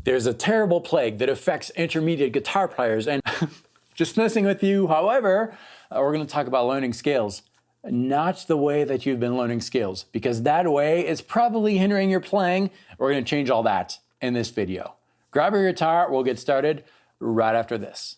There's a terrible plague that affects intermediate guitar players, and just messing with you. However, we're going to talk about learning scales, not the way that you've been learning scales, because that way is probably hindering your playing. We're going to change all that in this video. Grab your guitar, we'll get started right after this.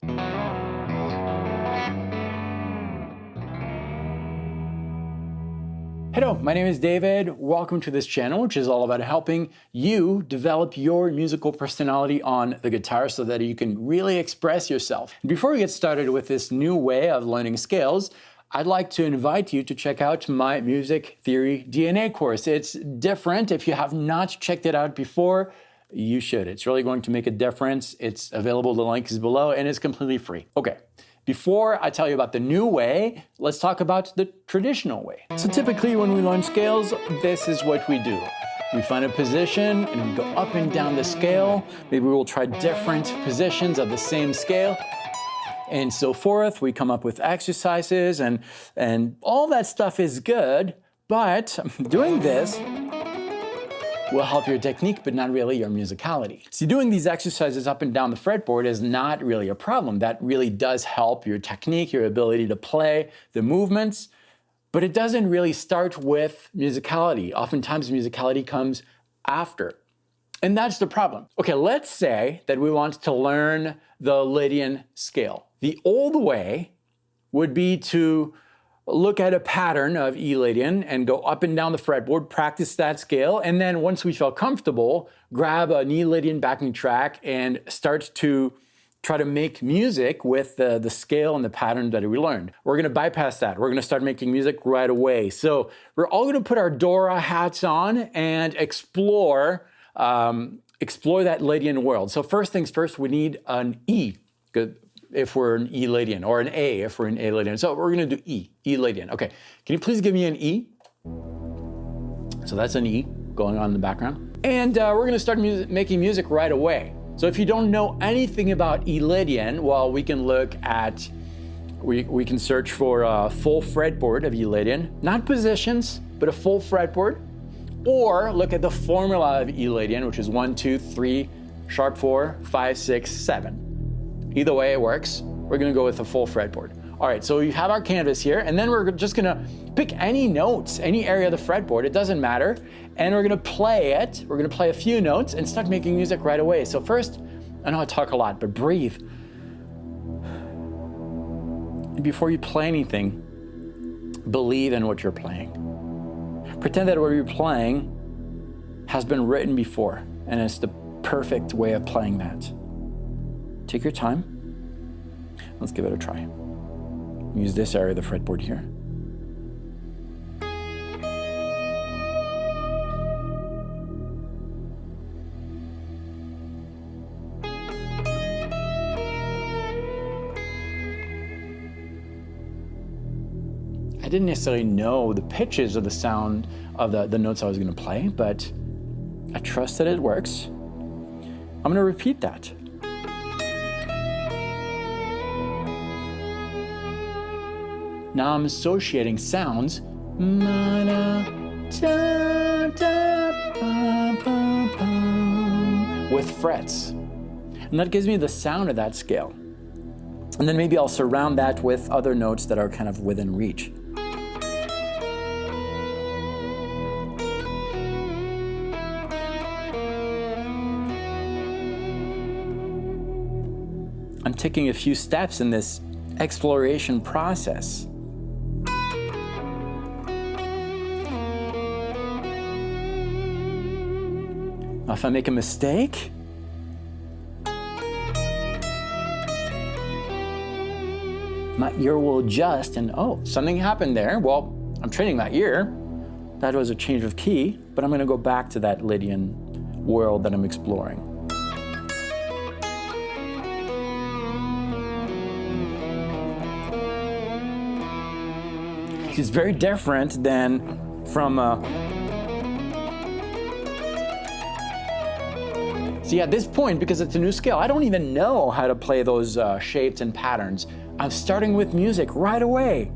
Hello, my name is David. Welcome to this channel, which is all about helping you develop your musical personality on the guitar so that you can really express yourself. And before we get started with this new way of learning scales, I'd like to invite you to check out my Music Theory DNA course. It's different. If you have not checked it out before, you should. It's really going to make a difference. It's available, the link is below, and it's completely free. Okay. Before I tell you about the new way, let's talk about the traditional way. So typically when we learn scales, this is what we do. We find a position and we go up and down the scale. Maybe we'll try different positions of the same scale and so forth. We come up with exercises and all that stuff is good, but doing this will help your technique, but not really your musicality. See, doing these exercises up and down the fretboard is not really a problem. That really does help your technique, your ability to play, the movements, but it doesn't really start with musicality. Oftentimes musicality comes after. And that's the problem. Okay, let's say that we want to learn the Lydian scale. The old way would be to look at a pattern of E Lydian and go up and down the fretboard, practice that scale, and then once we feel comfortable, grab an E Lydian backing track and start to try to make music with the scale and the pattern that we learned. We're gonna bypass that. We're gonna start making music right away. So we're all gonna put our Dora hats on and explore that Lydian world. So first things first, we need an E. Good. If we're an E Lydian, or an A if we're an A Lydian. So we're gonna do E Lydian. Okay, can you please give me an E? So that's an E going on in the background. And we're gonna start making music right away. So if you don't know anything about E Lydian, well, we can look at, we can search for a full fretboard of E Lydian, not positions, but a full fretboard, or look at the formula of E Lydian, which is 1, 2, 3, sharp 4, 5, 6, 7. Either way it works. We're gonna go with a full fretboard. All right, so we have our canvas here, and then we're just gonna pick any notes, any area of the fretboard, it doesn't matter, and we're gonna play it. We're gonna play a few notes and start making music right away. So first, I know I talk a lot, but breathe. And before you play anything, believe in what you're playing. Pretend that what you're playing has been written before, and it's the perfect way of playing that. Take your time. Let's give it a try. Use this area of the fretboard here. I didn't necessarily know the pitches of the sound of the notes I was going to play, but I trust that it works. I'm going to repeat that. Now I'm associating sounds with frets. And that gives me the sound of that scale. And then maybe I'll surround that with other notes that are kind of within reach. I'm taking a few steps in this exploration process. Now, if I make a mistake, my ear will adjust and, oh, something happened there. Well, I'm training my ear. That was a change of key, but I'm gonna go back to that Lydian world that I'm exploring. It's very different than from See, at this point, because it's a new scale, I don't even know how to play those shapes and patterns. I'm starting with music right away.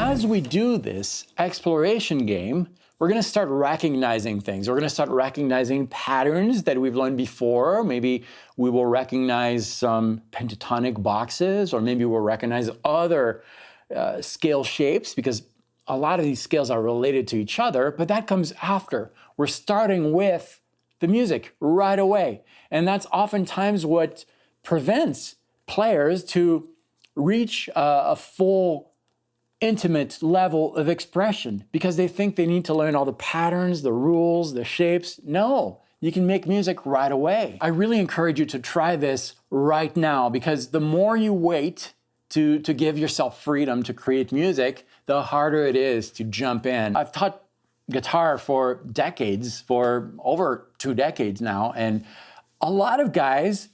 as we do this exploration game, we're going to start recognizing things. We're going to start recognizing patterns that we've learned before. Maybe we will recognize some pentatonic boxes, or maybe we'll recognize other scale shapes, because a lot of these scales are related to each other, but that comes after. We're starting with the music right away. And that's oftentimes what prevents players to reach a full, intimate level of expression, because they think they need to learn all the patterns, the rules, the shapes. No, you can make music right away. I really encourage you to try this right now, because the more you wait to give yourself freedom to create music, the harder it is to jump in. I've taught guitar for decades, for over 2 decades now, and a lot of guys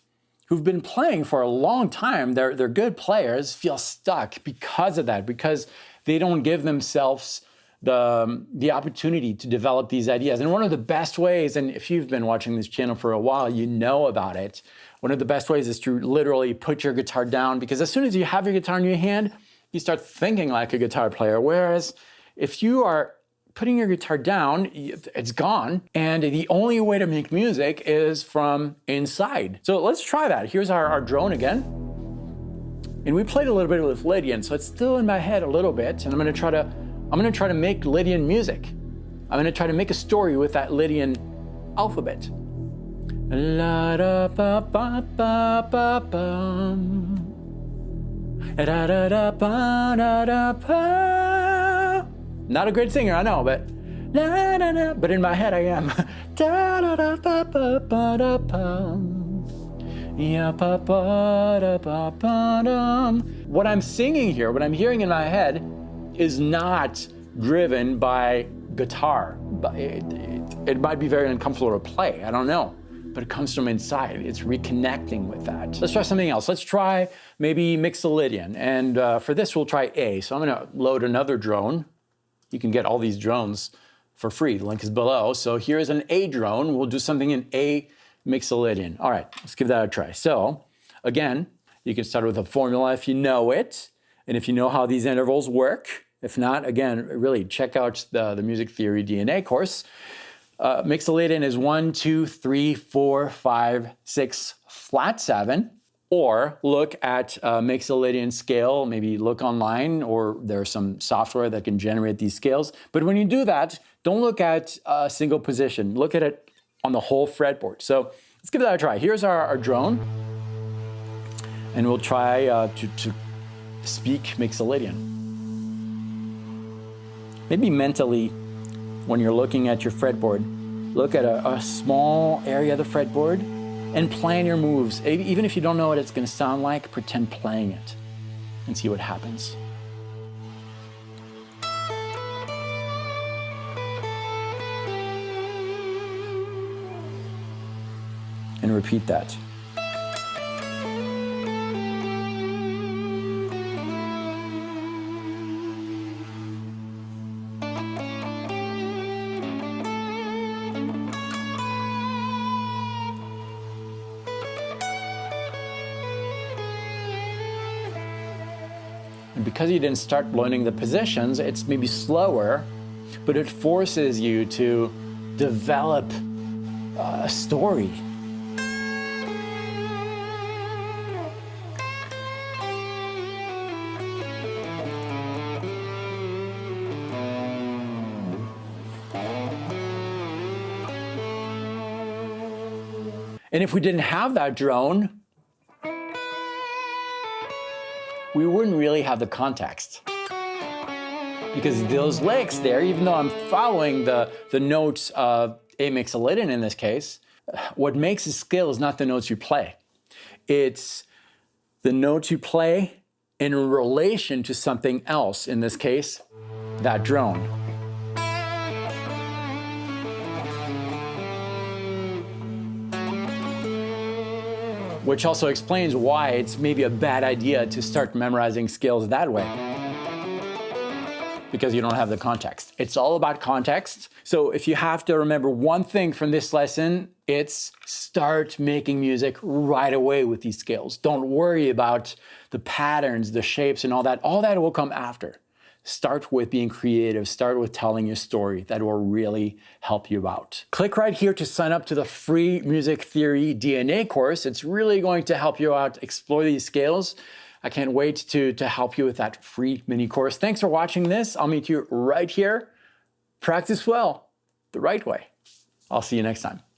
who've been playing for a long time, they're good players, feel stuck because of that, because they don't give themselves the opportunity to develop these ideas. And one of the best ways, and if you've been watching this channel for a while, you know about it, one of the best ways is to literally put your guitar down, because as soon as you have your guitar in your hand, you start thinking like a guitar player. Whereas if you are putting your guitar down, it's gone. And the only way to make music is from inside. So let's try that. Here's our drone again. And we played a little bit with Lydian, so it's still in my head a little bit. And I'm gonna try to make Lydian music. I'm gonna try to make a story with that Lydian alphabet. La da ba ba ba ba bum. Da da da ba da da ba. Not a great singer, I know, but na na na. But in my head, I am. Da da da ba ba ba da bum. Ya ba ba da ba ba dum. What I'm singing here, what I'm hearing in my head, is not driven by guitar. It might be very uncomfortable to play. I don't know. But it comes from inside. It's reconnecting with that. Let's try something else. Let's try maybe Mixolydian. And for this, we'll try A. So I'm gonna load another drone. You can get all these drones for free. The link is below. So here's an A drone. We'll do something in A Mixolydian. All right, let's give that a try. So again, you can start with a formula if you know it, and if you know how these intervals work. If not, again, really check out the Music Theory DNA course. Mixolydian is 1, 2, 3, 4, 5, 6, flat 7, or look at Mixolydian scale, maybe look online, or there's some software that can generate these scales. But when you do that, don't look at a single position, look at it on the whole fretboard. So let's give that a try. Here's our drone, and we'll try to speak Mixolydian. Maybe mentally, when you're looking at your fretboard, look at a small area of the fretboard and plan your moves. Even if you don't know what it's going to sound like, pretend playing it and see what happens. And repeat that. And because you didn't start learning the positions, it's maybe slower, but it forces you to develop a story. And if we didn't have that drone, we wouldn't really have the context. Because those licks there, even though I'm following the notes of A Mixolydian in this case, what makes a skill is not the notes you play. It's the notes you play in relation to something else, in this case, that drone. Which also explains why it's maybe a bad idea to start memorizing scales that way. Because you don't have the context. It's all about context. So if you have to remember one thing from this lesson, it's start making music right away with these scales. Don't worry about the patterns, the shapes, and all that. All that will come after. start with being creative, start with telling your story. That will really help you out. Click right here to sign up to the free Music Theory DNA course. It's really going to help you out explore these scales. I can't wait to help you with that free mini course. Thanks for watching this. I'll meet you right here. Practice well, the right way. I'll see you next time.